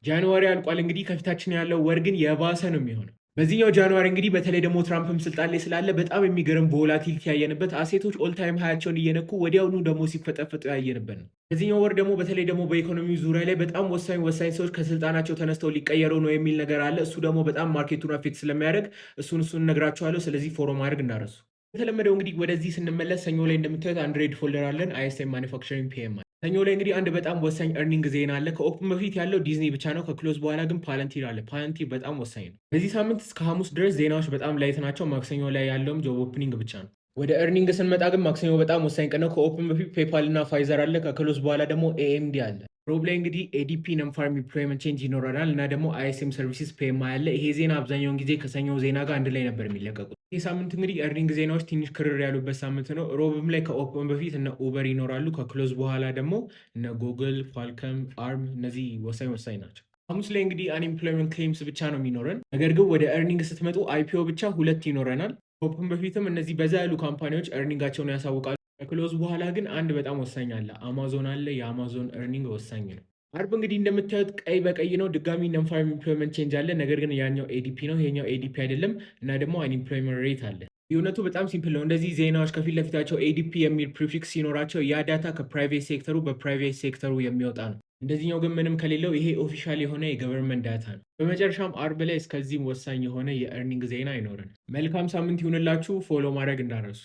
ጃንዋሪ አልቋል እንግዲህ ከፊታችን ያለው ወር ግን የባሰ ነው የሚሆነው። በዚህኛው ጃንዋሪ እንግዲህ በተለይ ደግሞ ትራምፕም ስልጣን ላይ ስላለ በጣም የሚገርም ቮላቲሊቲ ያየንበት አሴቶች ኦልታይም ሀያቸውን እየነኩ ወዲያውኑ ደግሞ ሲፈጠፈጡ ያየንበት ነው። በዚህኛው ወር ደግሞ በተለይ ደግሞ በኢኮኖሚ ዙሪያ ላይ በጣም ወሳኝ ወሳኝ ሰዎች ከስልጣናቸው ተነስተው ሊቀየሩ ነው የሚል ነገር አለ። እሱ ደግሞ በጣም ማርኬቱን አፌክት ስለሚያደርግ እሱን እነግራችኋለሁ። ስለዚህ ፎሎ ማድረግ እንዳረሱ። የተለመደው እንግዲህ ወደዚህ ስንመለስ ሰኞ ላይ እንደምታዩት አንድ ሬድ ፎልደር አለን አይኤስኤም ማኒፋክቸሪንግ ፒኤም። ሰኞ ላይ እንግዲህ አንድ በጣም ወሳኝ ኤርኒንግ ዜና አለ። ከኦፕን በፊት ያለው ዲዝኒ ብቻ ነው። ከክሎዝ በኋላ ግን ፓለንቲር አለ። ፓለንቲር በጣም ወሳኝ ነው። በዚህ ሳምንት እስከ ሐሙስ ድረስ ዜናዎች በጣም ላይት ናቸው። ማክሰኞ ላይ ያለውም ጆብ ኦፕኒንግ ብቻ ነው። ወደ ኤርኒንግ ስንመጣ ግን ማክሰኞ በጣም ወሳኝ ቀን ነው። ከኦፕን በፊት ፔፓል እና ፋይዘር አለ። ከክሎዝ በኋላ ደግሞ ኤኤምዲ አለ። ሮብ ላይ እንግዲህ ኤዲፒ ነምፋርም ኢምፕሎይመንት ቼንጅ ይኖረናል እና ደግሞ አይኤስኤም ሰርቪስስ ፔማ ያለ። ይሄ ዜና አብዛኛውን ጊዜ ከሰኞው ዜና ጋር አንድ ላይ ነበር የሚለቀቁት። ይህ ሳምንት እንግዲህ ኤርኒንግ ዜናዎች ትንሽ ክርር ያሉበት ሳምንት ነው። ሮብም ላይ ከኦፕን በፊት እነ ኡበር ይኖራሉ። ከክሎዝ በኋላ ደግሞ እነ ጉግል፣ ኳልከም፣ አርም እነዚህ ወሳኝ ወሳኝ ናቸው። ሐሙስ ላይ እንግዲህ አንኤምፕሎይመንት ክሌምስ ብቻ ነው የሚኖረን። ነገር ግን ወደ ኤርኒንግ ስትመጡ አይፒኦ ብቻ ሁለት ይኖረናል። ኦፕን በፊትም እነዚህ በዛ ያሉ ካምፓኒዎች ኤርኒንጋቸውን ያሳውቃሉ። ከክሎዝ በኋላ ግን አንድ በጣም ወሳኝ አለ። አማዞን አለ። የአማዞን ኤርኒንግ ወሳኝ ነው። አርብ እንግዲህ እንደምታዩት ቀይ በቀይ ነው። ድጋሚ ነንፋርም ኢምፕሎይመንት ቼንጅ አለ። ነገር ግን ያኛው ኤዲፒ ነው፣ ይሄኛው ኤዲፒ አይደለም። እና ደግሞ አንኢምፕሎይመንት ሬት አለ። ልዩነቱ በጣም ሲምፕል ነው። እንደዚህ ዜናዎች ከፊት ለፊታቸው ኤዲፒ የሚል ፕሪፊክስ ሲኖራቸው ያ ዳታ ከፕራይቬት ሴክተሩ በፕራይቬት ሴክተሩ የሚወጣ ነው። እንደዚህኛው ግን ምንም ከሌለው ይሄ ኦፊሻል የሆነ የገቨርንመንት ዳታ ነው። በመጨረሻም አርብ ላይ እስከዚህም ወሳኝ የሆነ የኤርኒንግ ዜና አይኖረን። መልካም ሳምንት ይሁንላችሁ። ፎሎ ማድረግ እንዳረሱ